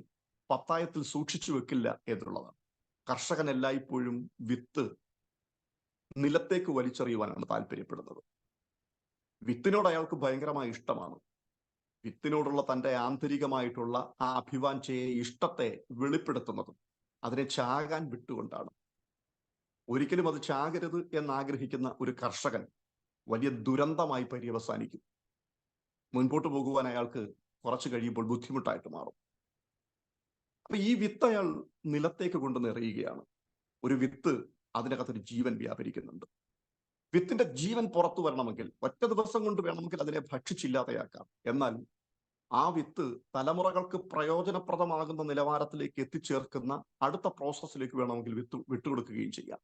പത്തായത്തിൽ സൂക്ഷിച്ചു വെക്കില്ല എന്നുള്ളതാണ്. കർഷകൻ എല്ലായ്പ്പോഴും വിത്ത് നിലത്തേക്ക് വലിച്ചെറിയുവാനാണ് താല്പര്യപ്പെടുന്നത്. വിത്തിനോട് അയാൾക്ക് ഭയങ്കരമായ ഇഷ്ടമാണ്. വിത്തിനോടുള്ള തന്റെ ആന്തരികമായിട്ടുള്ള ആ അഭിവാഞ്ചയെ, ഇഷ്ടത്തെ വെളിപ്പെടുത്തുന്നത് അതിനെ ചാകാൻ വിട്ടുകൊണ്ടാണ്. ഒരിക്കലും അത് ചാകരുത് എന്നാഗ്രഹിക്കുന്ന ഒരു കർഷകൻ വലിയ ദുരന്തമായി പര്യവസാനിക്കും. മുൻപോട്ട് പോകുവാൻ അയാൾക്ക് കുറച്ചു കഴിയുമ്പോൾ ബുദ്ധിമുട്ടായിട്ട് മാറും. അപ്പൊ ഈ വിത്ത് അയാൾ നിലത്തേക്ക് കൊണ്ട് നിറയുകയാണ്. ഒരു വിത്ത്, അതിനകത്തൊരു ജീവൻ വ്യാപരിക്കുന്നുണ്ട്. വിത്തിന്റെ ജീവൻ പുറത്തു വരണമെങ്കിൽ ഒറ്റ ദിവസം കൊണ്ട് വേണമെങ്കിൽ അതിനെ ഭക്ഷിച്ചില്ലാതെയാക്കാം. എന്നാൽ ആ വിത്ത് തലമുറകൾക്ക് പ്രയോജനപ്രദമാകുന്ന നിലവാരത്തിലേക്ക് എത്തിച്ചേർക്കുന്ന അടുത്ത പ്രോസസ്സിലേക്ക് വേണമെങ്കിൽ വിട്ടുകൊടുക്കുകയും ചെയ്യാം.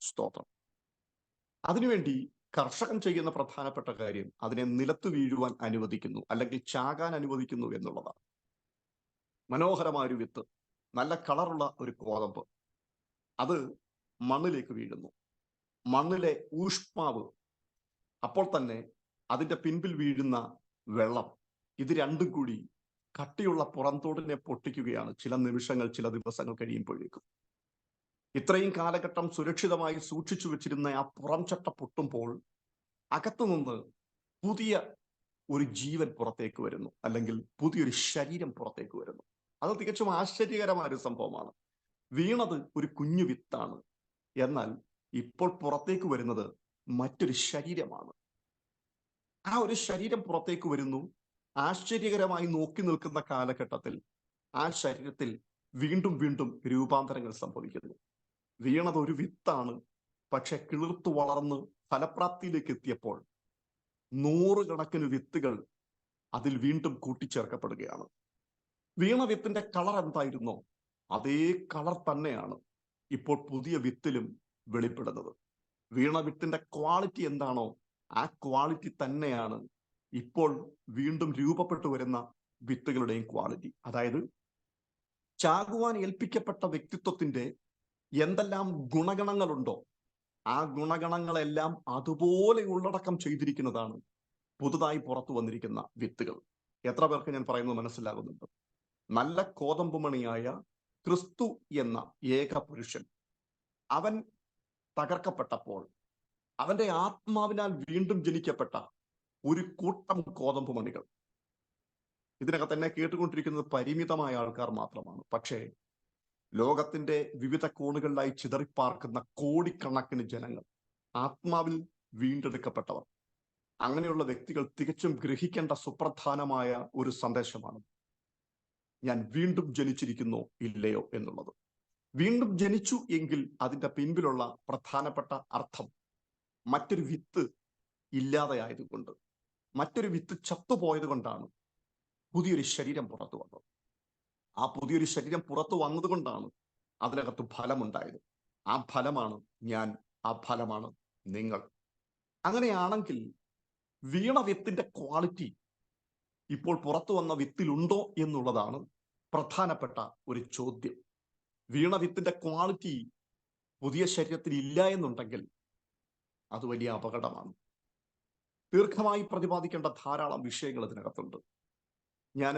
സ്തോത്രം. അതിനുവേണ്ടി കർഷകൻ ചെയ്യുന്ന പ്രധാനപ്പെട്ട കാര്യം അതിനെ നിലത്ത് വീഴുവാൻ അനുവദിക്കുന്നു, അല്ലെങ്കിൽ ചാകാൻ അനുവദിക്കുന്നു എന്നുള്ളതാണ്. മനോഹരമായ ഒരു വിത്ത്, നല്ല കളറുള്ള ഒരു കോതമ്പ്, അത് മണ്ണിലേക്ക് വീഴുന്നു. മണ്ണിലെ ഊഷ്മാവ്, അപ്പോൾ തന്നെ അതിന്റെ പിൻപിൽ വീഴുന്ന വെള്ളം, ഇത് രണ്ടും കൂടി കട്ടിയുള്ള പുറന്തോടിനെ പൊട്ടിക്കുകയാണ് ചില നിമിഷങ്ങൾ, ചില ദിവസങ്ങൾ കഴിയുമ്പോഴേക്കും. ഇത്രയും കാലഘട്ടം സുരക്ഷിതമായി സൂക്ഷിച്ചു വെച്ചിരുന്ന ആ പുറംചട്ട പൊട്ടുമ്പോൾ അകത്തുനിന്ന് പുതിയ ഒരു ജീവൻ പുറത്തേക്ക് വരുന്നു, അല്ലെങ്കിൽ പുതിയൊരു ശരീരം പുറത്തേക്ക് വരുന്നു. അത് തികച്ചും ആശ്ചര്യകരമായ ഒരു സംഭവമാണ്. വീണത് ഒരു കുഞ്ഞു വിത്താണ്, എന്നാൽ ഇപ്പോൾ പുറത്തേക്ക് വരുന്നത് മറ്റൊരു ശരീരമാണ്. ആ ഒരു ശരീരം പുറത്തേക്ക് വരുന്നു. ആശ്ചര്യകരമായി നോക്കി നിൽക്കുന്ന കാലഘട്ടത്തിൽ ആ ശരീരത്തിൽ വീണ്ടും വീണ്ടും രൂപാന്തരങ്ങൾ സംഭവിക്കുന്നു. വീണത് ഒരു വിത്താണ്, പക്ഷെ കിളിർത്തു വളർന്ന് ഫലപ്രാപ്തിയിലേക്ക് എത്തിയപ്പോൾ 100 കണക്കിന് വിത്തുകൾ അതിൽ വീണ്ടും കൂട്ടിച്ചേർക്കപ്പെടുകയാണ്. വീണ വിത്തിന്റെ കളർ എന്തായിരുന്നോ അതേ കളർ തന്നെയാണ് ഇപ്പോൾ പുതിയ വിത്തിലും വെളിപ്പെടുന്നത്. വീണ വിത്തിന്റെ ക്വാളിറ്റി എന്താണോ ആ ക്വാളിറ്റി തന്നെയാണ് ഇപ്പോൾ വീണ്ടും രൂപപ്പെട്ടു വരുന്ന വിത്തുകളുടെയും ക്വാളിറ്റി. അതായത് ചാകുവാൻ ഏൽപ്പിക്കപ്പെട്ട വ്യക്തിത്വത്തിന്റെ എന്തെല്ലാം ഗുണഗണങ്ങളുണ്ടോ ആ ഗുണഗണങ്ങളെല്ലാം അതുപോലെ ഉള്ളടക്കം ചെയ്തിരിക്കുന്നതാണ് പുതുതായി പുറത്തു വന്നിരിക്കുന്ന വിത്തുകൾ. എത്ര പേർക്ക് ഞാൻ പറയുന്നത് മനസ്സിലാകുന്നുണ്ട്? നല്ല കോതമ്പുമണിയായ ക്രിസ്തു എന്ന ഏക പുരുഷൻ, അവൻ തകർക്കപ്പെട്ടപ്പോൾ അവന്റെ ആത്മാവിനാൽ വീണ്ടും ജനിക്കപ്പെട്ട ഒരു കൂട്ടം കോതമ്പുമണികൾ. ഇതിനകത്ത് എന്നെ കേട്ടുകൊണ്ടിരിക്കുന്നത് പരിമിതമായ ആൾക്കാർ മാത്രമാണ്. പക്ഷേ ലോകത്തിന്റെ വിവിധ കോണുകളിലായി ചിതറിപ്പാർക്കുന്ന കോടിക്കണക്കിന് ജനങ്ങൾ, ആത്മാവിൽ വീണ്ടെടുക്കപ്പെട്ടവർ, അങ്ങനെയുള്ള വ്യക്തികൾ തികച്ചും ഗ്രഹിക്കേണ്ട സുപ്രധാനമായ ഒരു സന്ദേശമാണ് ഞാൻ വീണ്ടും ജനിച്ചിരിക്കുന്നോ ഇല്ലയോ എന്നുള്ളത്. വീണ്ടും ജനിച്ചു എങ്കിൽ അതിന്റെ പിൻപിലുള്ള പ്രധാനപ്പെട്ട അർത്ഥം മറ്റൊരു വിത്ത് ഇല്ലാതെയായതുകൊണ്ട്, മറ്റൊരു വിത്ത് ചത്തുപോയത് കൊണ്ടാണ് പുതിയൊരു ശരീരം പുറത്തു വന്നത്. ആ പുതിയൊരു ശരീരം പുറത്തു വന്നതുകൊണ്ടാണ് അതിനകത്ത് ഫലമുണ്ടായത്. ആ ഫലമാണ് ഞാൻ, ആ ഫലമാണ് നിങ്ങൾ. അങ്ങനെയാണെങ്കിൽ വീണ വിത്തിന്റെ ക്വാളിറ്റി ഇപ്പോൾ പുറത്തു വന്ന വിത്തിലുണ്ടോ എന്നുള്ളതാണ് പ്രധാനപ്പെട്ട ഒരു ചോദ്യം. വീണ വിത്തിന്റെ ക്വാളിറ്റി പുതിയ ശരീരത്തിൽ ഇല്ല എന്നുണ്ടെങ്കിൽ അത് വലിയ അപകടമാണ്. ദീർഘമായി പ്രതിപാദിക്കേണ്ട ധാരാളം വിഷയങ്ങൾ ഇതിനകത്തുണ്ട്. ഞാൻ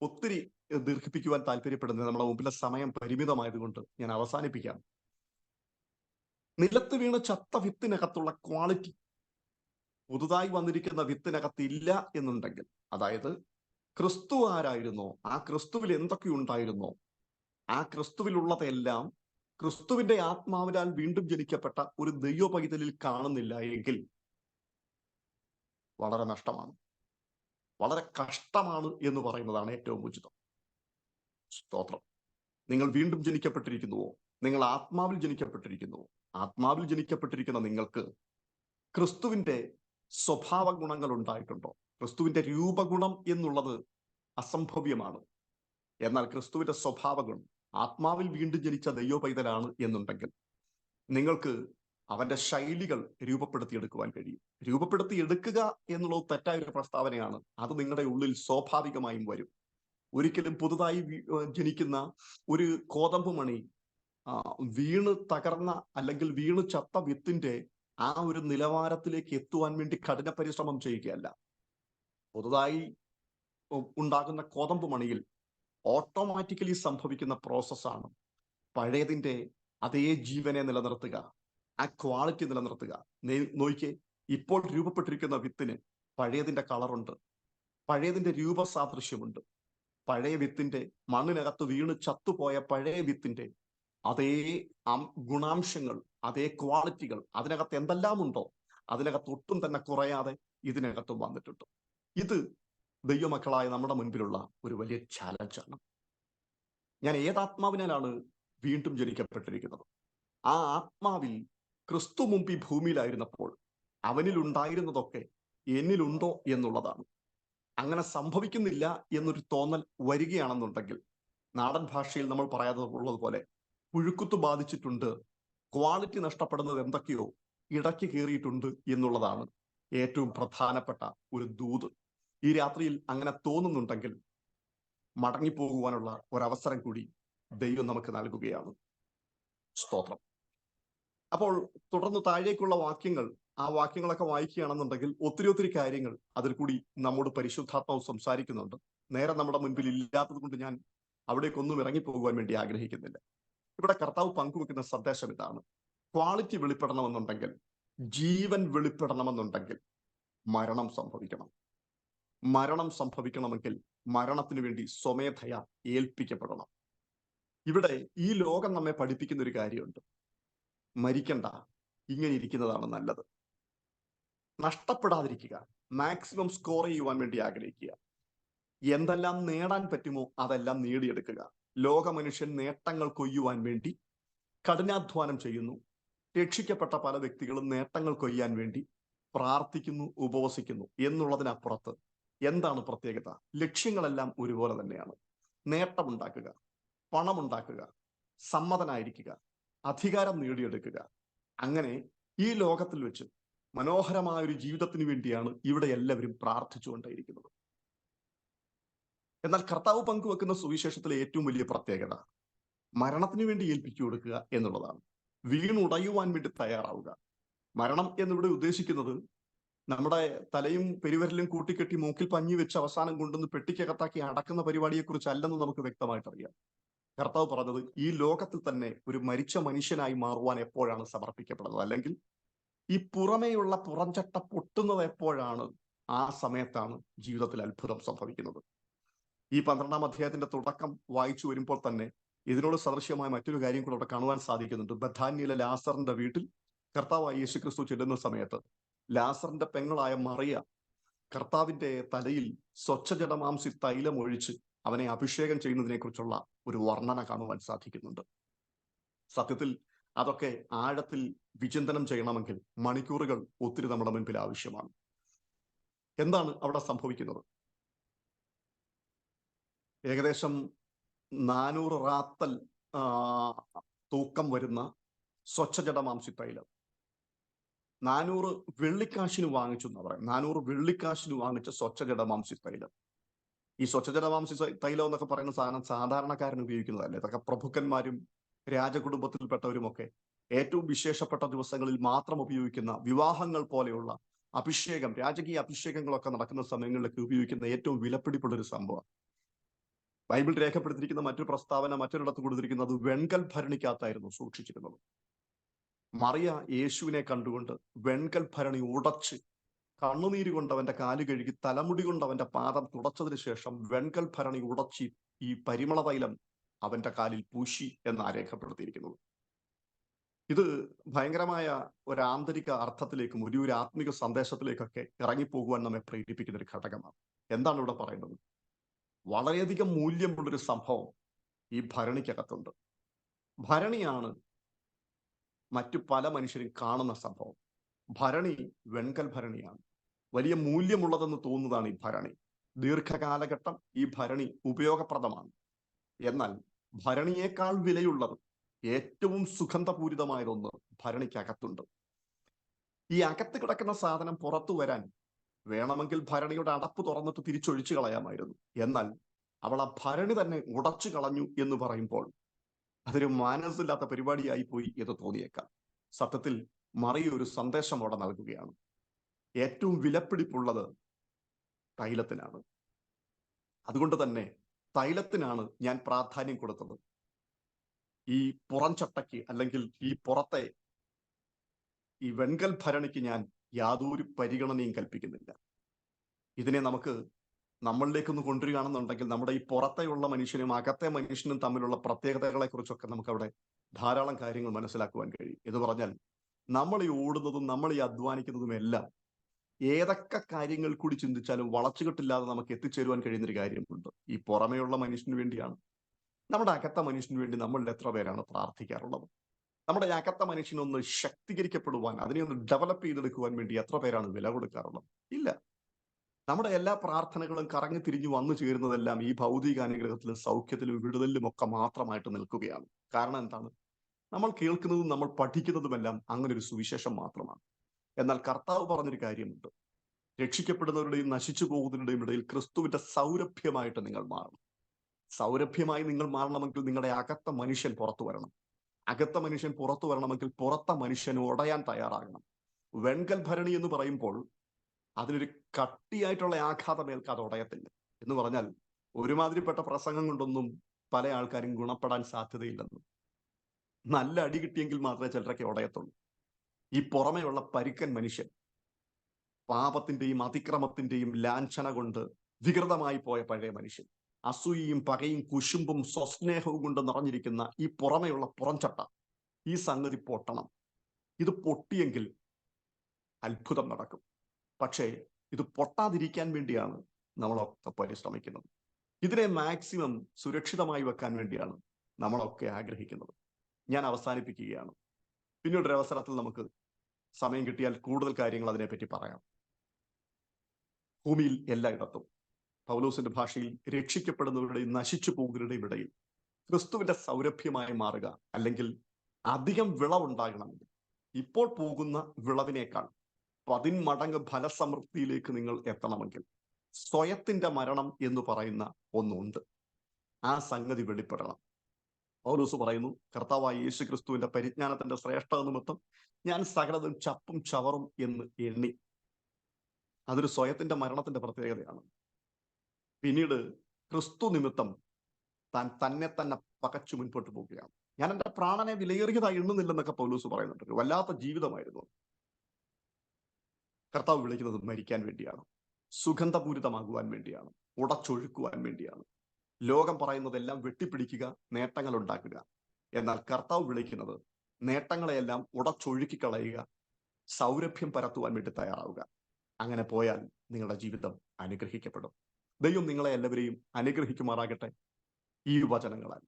ഒത്തിരി ദീർഘിപ്പിക്കുവാൻ താല്പര്യപ്പെടുന്നത് നമ്മുടെ മുമ്പിലെ സമയം പരിമിതമായതുകൊണ്ട് ഞാൻ അവസാനിപ്പിക്കാം. നിലത്ത് വീണ് ചത്ത വിത്തിനകത്തുള്ള ക്വാളിറ്റി പുതുതായി വന്നിരിക്കുന്ന വിത്തിനകത്ത് ഇല്ല എന്നുണ്ടെങ്കിൽ, അതായത് ക്രിസ്തു ആരായിരുന്നോ, ആ ക്രിസ്തുവിൽ എന്തൊക്കെ ഉണ്ടായിരുന്നോ, ആ ക്രിസ്തുവിലുള്ളതെല്ലാം ക്രിസ്തുവിന്റെ ആത്മാവിനാൽ വീണ്ടും ജനിക്കപ്പെട്ട ഒരു ദൈവ പൈതലിൽ കാണുന്നില്ല എങ്കിൽ വളരെ നഷ്ടമാണ്, വളരെ കഷ്ടമാണ് എന്ന് പറയുന്നതാണ് ഏറ്റവും ഉചിതം. സ്തോത്രം. നിങ്ങൾ വീണ്ടും ജനിക്കപ്പെട്ടിരിക്കുന്നുവോ? നിങ്ങൾ ആത്മാവിൽ ജനിക്കപ്പെട്ടിരിക്കുന്നുവോ? ആത്മാവിൽ ജനിക്കപ്പെട്ടിരിക്കുന്ന നിങ്ങൾക്ക് ക്രിസ്തുവിന്റെ സ്വഭാവ ഗുണങ്ങൾ ഉണ്ടായിട്ടുണ്ടോ? ക്രിസ്തുവിന്റെ രൂപഗുണം എന്നുള്ളത് അസംഭവ്യമാണ്. എന്നാൽ ക്രിസ്തുവിന്റെ സ്വഭാവ ഗുണം, ആത്മാവിൽ വീണ്ടും ജനിച്ച ദൈവ പൈതലാണ് എന്നുണ്ടെങ്കിൽ നിങ്ങൾക്ക് അവന്റെ ശൈലികൾ രൂപപ്പെടുത്തിയെടുക്കുവാൻ കഴിയും. രൂപപ്പെടുത്തിയെടുക്കുക എന്നുള്ളത് തെറ്റായ ഒരു പ്രസ്താവനയാണ്. അത് നിങ്ങളുടെ ഉള്ളിൽ സ്വാഭാവികമായും വരും. ഒരിക്കലും പുതുതായി ജനിക്കുന്ന ഒരു കോതമ്പുമണി വീണ് തകർന്ന അല്ലെങ്കിൽ വീണ് ചത്ത വിത്തിന്റെ ആ ഒരു നിലവാരത്തിലേക്ക് എത്തുവാൻ വേണ്ടി കഠിന പരിശ്രമം ചെയ്യുകയല്ല. പുതുതായി ഉണ്ടാകുന്ന കോതമ്പുമണിയിൽ ഓട്ടോമാറ്റിക്കലി സംഭവിക്കുന്ന പ്രോസസ്സാണ് പഴയതിന്റെ അതേ ജീവനെ നിലനിർത്തുക, ആ ക്വാളിറ്റി നിലനിർത്തുക. നോക്കിക്കേ, ഇപ്പോൾ രൂപപ്പെട്ടിരിക്കുന്ന വിത്തിന് പഴയതിന്റെ കളറുണ്ട്, പഴയതിന്റെ രൂപസാദൃശ്യമുണ്ട്. പഴയ വിത്തിന്റെ മണ്ണിനകത്ത് വീണ് ചത്തുപോയ പഴയ വിത്തിന്റെ അതേ ഗുണാംശങ്ങൾ, അതേ ക്വാളിറ്റികൾ അതിനകത്ത് എന്തെല്ലാം ഉണ്ടോ അതിനകത്ത് ഒട്ടും തന്നെ കുറയാതെ ഇതിനകത്തും വന്നിട്ടുണ്ട്. ഇത് ദൈവമക്കളായ നമ്മുടെ മുൻപിലുള്ള ഒരു വലിയ ചാലഞ്ചാണ്. ഞാൻ ഏതാത്മാവിനാലാണ് വീണ്ടും ജനിക്കപ്പെട്ടിരിക്കുന്നത്? ആ ആത്മാവിൽ ക്രിസ്തു മുമ്പ് ഈ ഭൂമിയിലായിരുന്നപ്പോൾ അവനിൽ ഉണ്ടായിരുന്നതൊക്കെ എന്നിലുണ്ടോ എന്നുള്ളതാണ്. അങ്ങനെ സംഭവിക്കുന്നില്ല എന്നൊരു തോന്നൽ വരികയാണെന്നുണ്ടെങ്കിൽ, നാടൻ ഭാഷയിൽ നമ്മൾ പറയാതെ ഉള്ളതുപോലെ പുഴുക്കുത്തു ബാധിച്ചിട്ടുണ്ട്, ക്വാളിറ്റി നഷ്ടപ്പെടുന്നത് എന്തൊക്കെയോ ഇടയ്ക്ക് കയറിയിട്ടുണ്ട് എന്നുള്ളതാണ് ഏറ്റവും പ്രധാനപ്പെട്ട ഒരു ദൂത്. ഈ രാത്രിയിൽ അങ്ങനെ തോന്നുന്നുണ്ടെങ്കിൽ മടങ്ങിപ്പോകുവാനുള്ള ഒരവസരം കൂടി ദൈവം നമുക്ക് നൽകുകയാണ്. സ്തോത്രം. അപ്പോൾ തുടർന്ന് താഴേക്കുള്ള വാക്യങ്ങൾ, ആ വാക്യങ്ങളൊക്കെ വായിക്കുകയാണെന്നുണ്ടെങ്കിൽ ഒത്തിരി കാര്യങ്ങൾ അതിൽ കൂടി നമ്മോട് പരിശുദ്ധാത്മാവ് സംസാരിക്കുന്നുണ്ട്. നേരെ നമ്മുടെ മുൻപിൽ ഇല്ലാത്തത് കൊണ്ട് ഞാൻ അവിടേക്കൊന്നും ഇറങ്ങിപ്പോകുവാൻ വേണ്ടി ആഗ്രഹിക്കുന്നില്ല. ഇവിടെ കർത്താവ് പങ്കുവെക്കുന്ന സന്ദേശം ഇതാണ്: ക്വാളിറ്റി വെളിപ്പെടണമെന്നുണ്ടെങ്കിൽ, ജീവൻ വെളിപ്പെടണമെന്നുണ്ടെങ്കിൽ മരണം സംഭവിക്കണം. മരണം സംഭവിക്കണമെങ്കിൽ മരണത്തിന് വേണ്ടി സ്വമേധയ ഏൽപ്പിക്കപ്പെടണം. ഇവിടെ ഈ ലോകം നമ്മെ പഠിപ്പിക്കുന്ന ഒരു കാര്യമുണ്ട്: മരിക്കണ്ട, ഇങ്ങനെ ഇരിക്കുന്നതാണ് നല്ലത്. നഷ്ടപ്പെടാതിരിക്കുക, മാക്സിമം സ്കോർ ചെയ്യുവാൻ വേണ്ടി ആഗ്രഹിക്കുക, എന്തെല്ലാം നേടാൻ പറ്റുമോ അതെല്ലാം നേടിയെടുക്കുക. ലോക മനുഷ്യൻ നേട്ടങ്ങൾ കൊയ്യുവാൻ വേണ്ടി കഠിനാധ്വാനം ചെയ്യുന്നു. രക്ഷിക്കപ്പെട്ട പല വ്യക്തികളും നേട്ടങ്ങൾ കൊയ്യാൻ വേണ്ടി പ്രാർത്ഥിക്കുന്നു, ഉപവസിക്കുന്നു. എന്നുള്ളതിനപ്പുറത്ത് എന്താണ് പ്രത്യേകത? ലക്ഷ്യങ്ങളെല്ലാം ഒരുപോലെ തന്നെയാണ്. നേട്ടമുണ്ടാക്കുക, പണമുണ്ടാക്കുക, സമ്മതനായിരിക്കുക, അധികാരം നേടിയെടുക്കുക. അങ്ങനെ ഈ ലോകത്തിൽ വെച്ച് മനോഹരമായ ഒരു ജീവിതത്തിന് വേണ്ടിയാണ് ഇവിടെ എല്ലാവരും പ്രാർത്ഥിച്ചുകൊണ്ടേയിരിക്കുന്നത്. എന്നാൽ കർത്താവ് പങ്കുവെക്കുന്ന സുവിശേഷത്തിലെ ഏറ്റവും വലിയ പ്രത്യേകത മരണത്തിന് വേണ്ടി ഏൽപ്പിച്ചു കൊടുക്കുക എന്നുള്ളതാണ്. വീണുടയുവാൻ വേണ്ടി തയ്യാറാവുക. മരണം എന്നിവിടെ ഉദ്ദേശിക്കുന്നത് നമ്മുടെ തലയും പെരുവിരലും കൂട്ടിക്കെട്ടി മൂക്കിൽ പഞ്ഞി വെച്ച് അവസാനം കൊണ്ടുവന്ന് പെട്ടിക്കകത്താക്കി അടക്കുന്ന പരിപാടിയെക്കുറിച്ച് അല്ലെന്ന് നമുക്ക് വ്യക്തമായിട്ട് അറിയാം. കർത്താവ് പറഞ്ഞത് ഈ ലോകത്തിൽ തന്നെ ഒരു മരിച്ച മനുഷ്യനായി മാറുവാൻ എപ്പോഴാണ് സമർപ്പിക്കപ്പെടുന്നത്, അല്ലെങ്കിൽ ഈ പുറമേയുള്ള പുറംചട്ട പൊട്ടുന്നത് എപ്പോഴാണ്, ആ സമയത്താണ് ജീവിതത്തിൽ അത്ഭുതം സംഭവിക്കുന്നത്. ഈ 12-ാം അധ്യായത്തിന്റെ തുടക്കം വായിച്ചു വരുമ്പോൾ തന്നെ ഇതിനോട് സദൃശ്യമായ മറ്റൊരു കാര്യം കൂടെ അവിടെ കാണുവാൻ സാധിക്കുന്നുണ്ട്. ബഥാന്യയിലെ ലാസറിന്റെ വീട്ടിൽ കർത്താവായ യേശുക്രിസ്തു ചെല്ലുന്ന സമയത്ത് ലാസറിന്റെ പെങ്ങളായ മറിയ കർത്താവിന്റെ തലയിൽ സ്വച്ഛജടമാംസി തൈലം ഒഴിച്ച് അവനെ അഭിഷേകം ചെയ്യുന്നതിനെ കുറിച്ചുള്ള ഒരു വർണ്ണന കാണുവാൻ സാധിക്കുന്നുണ്ട്. സത്യത്തിൽ അതൊക്കെ ആഴത്തിൽ വിചിന്തനം ചെയ്യണമെങ്കിൽ മണിക്കൂറുകൾ ഒത്തിരി നമ്മുടെ മുൻപിൽ ആവശ്യമാണ്. എന്താണ് അവിടെ സംഭവിക്കുന്നത്? ഏകദേശം 400 റാത്തൽ തൂക്കം വരുന്ന സ്വച്ഛജടമാംസി തൈലം 400 വെള്ളിക്കാശിന് വാങ്ങിച്ചു എന്നാ പറയാം. 400 വെള്ളിക്കാശിന് വാങ്ങിച്ച സ്വച്ഛജടമാംസി തൈലം. ഈ സ്വച്ഛജടമാംസി തൈലം എന്നൊക്കെ പറയുന്ന സാധനം സാധാരണക്കാരൻ ഉപയോഗിക്കുന്നതല്ല. ഇതൊക്കെ പ്രഭുക്കന്മാരും രാജകുടുംബത്തിൽപ്പെട്ടവരുമൊക്കെ ഏറ്റവും വിശേഷപ്പെട്ട ദിവസങ്ങളിൽ മാത്രം ഉപയോഗിക്കുന്ന, വിവാഹങ്ങൾ പോലെയുള്ള അഭിഷേകം, രാജകീയ അഭിഷേകങ്ങളൊക്കെ നടക്കുന്ന സമയങ്ങളിലൊക്കെ ഉപയോഗിക്കുന്ന ഏറ്റവും വിലപിടിപ്പുള്ള ഒരു സംഭവം. ബൈബിൾ രേഖപ്പെടുത്തിയിരിക്കുന്ന മറ്റൊരു പ്രസ്താവന മറ്റൊരിടത്ത് കൊടുത്തിരിക്കുന്നത് വെൺകൽ ഭരണിക്കകത്തായിരുന്നു സൂക്ഷിച്ചിരുന്നത്. മറിയ യേശുവിനെ കണ്ടുകൊണ്ട് വെൺകൽ ഭരണി ഉടച്ച് കണ്ണുനീര് കൊണ്ട് അവന്റെ കാല് കഴുകി തലമുടി കൊണ്ട് അവന്റെ പാദം തുടച്ചതിന് ശേഷം വെൺകൽ ഭരണി ഉടച്ച് ഈ പരിമള തൈലം അവന്റെ കാലിൽ പൂശി എന്നാണ് രേഖപ്പെടുത്തിയിരിക്കുന്നത്. ഇത് ഭയങ്കരമായ ഒരു ആന്തരിക അർത്ഥത്തിലേക്കും ഒരു ആത്മിക സന്ദേശത്തിലേക്കൊക്കെ ഇറങ്ങിപ്പോകുവാൻ നമ്മെ പ്രേരിപ്പിക്കുന്ന ഒരു ഘടകമാണ്. എന്താണ് ഇവിടെ പറയുന്നത്? വളരെയധികം മൂല്യമുള്ളൊരു സംഭവം ഈ ഭരണിക്കകത്തുണ്ട്. ഭരണിയാണ് മറ്റു പല മനുഷ്യരും കാണുന്ന സംഭവം. ഭരണി വെൺകൽ ഭരണിയാണ്. വലിയ മൂല്യമുള്ളതെന്ന് തോന്നുന്നതാണ് ഈ ഭരണി. ദീർഘകാലഘട്ടം ഈ ഭരണി ഉപയോഗപ്രദമാണ്. എന്നാൽ ഭരണിയേക്കാൾ വിലയുള്ളത്, ഏറ്റവും സുഗന്ധപൂരിതമായതൊന്ന് ഭരണിക്കകത്തുണ്ട്. ഈ അകത്ത് കിടക്കുന്ന സാധനം പുറത്തു വരാൻ വേണമെങ്കിൽ ഭരണിയുടെ അടപ്പ് തുറന്നിട്ട് തിരിച്ചൊഴിച്ചു കളയാമായിരുന്നു. എന്നാൽ അവൾ ആ ഭരണി തന്നെ ഉടച്ചു കളഞ്ഞു എന്ന് പറയുമ്പോൾ അതൊരു മനസ്സില്ലാത്ത പരിപാടിയായി പോയി എന്ന് തോന്നിയേക്കാം. സത്യത്തിൽ മറിയ ഒരു സന്ദേശം അവിടെ നൽകുകയാണ്. ഏറ്റവും വിലപിടിപ്പുള്ളത് തൈലത്തിനാണ്. അതുകൊണ്ട് തന്നെ തൈലത്തിനാണ് ഞാൻ പ്രാധാന്യം കൊടുത്തത്. ഈ പുറംചട്ടയ്ക്ക് അല്ലെങ്കിൽ ഈ പുറത്തെ ഈ വെൺകൽ ഭരണിക്ക് ഞാൻ യാതൊരു പരിഗണനയും കൽപ്പിക്കുന്നില്ല. ഇതിനെ നമുക്ക് നമ്മളിലേക്കൊന്ന് കൊണ്ടുവരികയാണെന്നുണ്ടെങ്കിൽ നമ്മുടെ ഈ പുറത്തെയുള്ള മനുഷ്യനും അകത്തെ മനുഷ്യനും തമ്മിലുള്ള പ്രത്യേകതകളെ കുറിച്ചൊക്കെ നമുക്ക് അവിടെ ധാരാളം കാര്യങ്ങൾ മനസ്സിലാക്കുവാൻ കഴിയും. എന്ന് പറഞ്ഞാൽ നമ്മൾ ഈ ഓടുന്നതും നമ്മൾ ഈ അധ്വാനിക്കുന്നതും എല്ലാം ഏതൊക്കെ കാര്യങ്ങൾ കൂടി ചിന്തിച്ചാലും വളച്ചുകെട്ടില്ലാതെ നമുക്ക് എത്തിച്ചേരുവാൻ കഴിയുന്നൊരു കാര്യമുണ്ട്. ഈ പുറമെയുള്ള മനുഷ്യന് വേണ്ടിയാണ്. നമ്മുടെ അകത്ത മനുഷ്യന് വേണ്ടി നമ്മളിൽ എത്ര പേരാണ് പ്രാർത്ഥിക്കാറുള്ളത്? നമ്മുടെ അകത്ത മനുഷ്യനൊന്ന് ശക്തീകരിക്കപ്പെടുവാൻ, അതിനെ ഒന്ന് ഡെവലപ്പ് ചെയ്തെടുക്കുവാൻ വേണ്ടി എത്ര പേരാണ് വില കൊടുക്കാറുള്ളത്? ഇല്ല. നമ്മുടെ എല്ലാ പ്രാർത്ഥനകളും കറങ്ങി തിരിഞ്ഞു വന്നു ചേരുന്നതെല്ലാം ഈ ഭൗതിക അനുഗ്രഹത്തിലും സൗഖ്യത്തിലും വിടുതലിലും ഒക്കെ മാത്രമായിട്ട് നിൽക്കുകയാണ്. കാരണം എന്താണ്? നമ്മൾ കേൾക്കുന്നതും നമ്മൾ പഠിക്കുന്നതുമെല്ലാം അങ്ങനെ ഒരു സുവിശേഷം മാത്രമാണ്. എന്നാൽ കർത്താവ് പറഞ്ഞൊരു കാര്യമുണ്ട്. രക്ഷിക്കപ്പെടുന്നവരുടെയും നശിച്ചു പോകുന്നവരുടെയും ഇടയിൽ ക്രിസ്തുവിന്റെ സൗരഭ്യമായിട്ട് നിങ്ങൾ മാറണം. സൗരഭ്യമായി നിങ്ങൾ മാറണമെങ്കിൽ നിങ്ങളുടെ അകത്ത മനുഷ്യൻ പുറത്തു വരണം. അകത്ത മനുഷ്യൻ പുറത്തു വരണമെങ്കിൽ പുറത്ത മനുഷ്യൻ ഉടയാൻ തയ്യാറാകണം. വെൺകൽ ഭരണി എന്ന് പറയുമ്പോൾ അതിനൊരു കട്ടിയായിട്ടുള്ള ആഘാതം ഏൽക്കാതെ ഉടയത്തില്ല. എന്ന് പറഞ്ഞാൽ ഒരുമാതിരിപ്പെട്ട പ്രസംഗം കൊണ്ടൊന്നും പല ആൾക്കാരും ഗുണപ്പെടാൻ സാധ്യതയില്ലെന്നും, നല്ല അടി കിട്ടിയെങ്കിൽ മാത്രമേ ചിലരൊക്കെ ഉടയത്തുള്ളൂ. ഈ പുറമെയുള്ള പരുക്കൻ മനുഷ്യൻ, പാപത്തിന്റെയും അതിക്രമത്തിന്റെയും ലാഞ്ചന കൊണ്ട് വികൃതമായി പോയ പഴയ മനുഷ്യൻ, അസൂയയും പകയും കുശുമ്പും സ്വസ്നേഹവും കൊണ്ട് നിറഞ്ഞിരിക്കുന്ന ഈ പുറമെയുള്ള പുറംചട്ട, ഈ സംഗതി പൊട്ടണം. ഇത് പൊട്ടിയെങ്കിൽ അത്ഭുതം നടക്കും. പക്ഷേ ഇത് പൊട്ടാതിരിക്കാൻ വേണ്ടിയാണ് നമ്മളൊക്കെ പരിശ്രമിക്കുന്നത്. ഇതിനെ മാക്സിമം സുരക്ഷിതമായി വെക്കാൻ വേണ്ടിയാണ് നമ്മളൊക്കെ ആഗ്രഹിക്കുന്നത്. ഞാൻ അവസാനിപ്പിക്കുകയാണ്. പിന്നീടൊരു അവസരത്തിൽ നമുക്ക് സമയം കിട്ടിയാൽ കൂടുതൽ കാര്യങ്ങൾ അതിനെപ്പറ്റി പറയാം. ഭൂമിയിൽ എല്ലായിടത്തും പൗലോസിന്റെ ഭാഷയിൽ രക്ഷിക്കപ്പെടുന്നവരുടെയും നശിച്ചു പോകുന്നവരുടെയും ഇടയിൽ ക്രിസ്തുവിന്റെ സൗരഭ്യമായി മാറുക, അല്ലെങ്കിൽ അധികം വിളവുണ്ടാകണമെങ്കിൽ ഇപ്പോൾ പോകുന്ന വിളവിനേക്കാൾ 10 മടങ്ങ് ഫലസമൃദ്ധിയിലേക്ക് നിങ്ങൾ എത്തണമെങ്കിൽ സ്വയത്തിന്റെ മരണം എന്ന് പറയുന്ന ഒന്നുണ്ട്. ആ സംഗതി വെളിപ്പെടണം. പൗലോസ് പറയുന്നു, കർത്താവായ യേശു ക്രിസ്തുവിന്റെ പരിജ്ഞാനത്തിന്റെ ശ്രേഷ്ഠത നിമിത്തം ഞാൻ സകലതും ചപ്പും ചവറും എന്ന് എണ്ണി. അതൊരു സ്വയത്തിന്റെ മരണത്തിന്റെ പ്രത്യേകതയാണ്. പിന്നീട് ക്രിസ്തു നിമിത്തം താൻ തന്നെ തന്നെ പകച്ചു മുൻപോട്ട് പോവുകയാണ്. ഞാൻ എൻ്റെ പ്രാണനെ വിലയേറിയതായി എണ്ണുന്നില്ലെന്നൊക്കെ പൗലോസ് പറയുന്നുണ്ട്. ഒരു വല്ലാത്ത ജീവിതമായിരുന്നു. കർത്താവ് വിളിക്കുന്നത് മരിക്കാൻ വേണ്ടിയാണ്, സുഗന്ധപൂരിതമാകുവാൻ വേണ്ടിയാണ്, ഉടച്ചൊഴുക്കുവാൻ വേണ്ടിയാണ്. ലോകം പറയുന്നതെല്ലാം വെട്ടിപ്പിടിക്കുക, നേട്ടങ്ങൾ ഉണ്ടാക്കുക. എന്നാൽ കർത്താവ് വിളിക്കുന്നത് നേട്ടങ്ങളെയെല്ലാം ഉടച്ചൊഴുക്കി കളയുക, സൗരഭ്യം പരത്തുവാൻ വേണ്ടി തയ്യാറാവുക. അങ്ങനെ പോയാൽ നിങ്ങളുടെ ജീവിതം അനുഗ്രഹിക്കപ്പെടും. ദൈവം നിങ്ങളെ എല്ലാവരെയും അനുഗ്രഹിക്കുമാറാകട്ടെ. ഈ വചനങ്ങളാൽ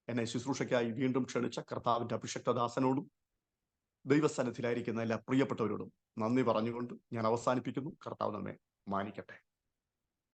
എന്നെ ശുശ്രൂഷയ്ക്കായി വീണ്ടും ക്ഷണിച്ച കർത്താവിന്റെ അഭിഷക്തദാസനോടും ദൈവസന്നിധിയിലായിരിക്കുന്ന എല്ലാ പ്രിയപ്പെട്ടവരോടും നന്ദി പറഞ്ഞുകൊണ്ട് ഞാൻ അവസാനിപ്പിക്കുന്നു. കർത്താവ് നമ്മെ മാനിക്കട്ടെ.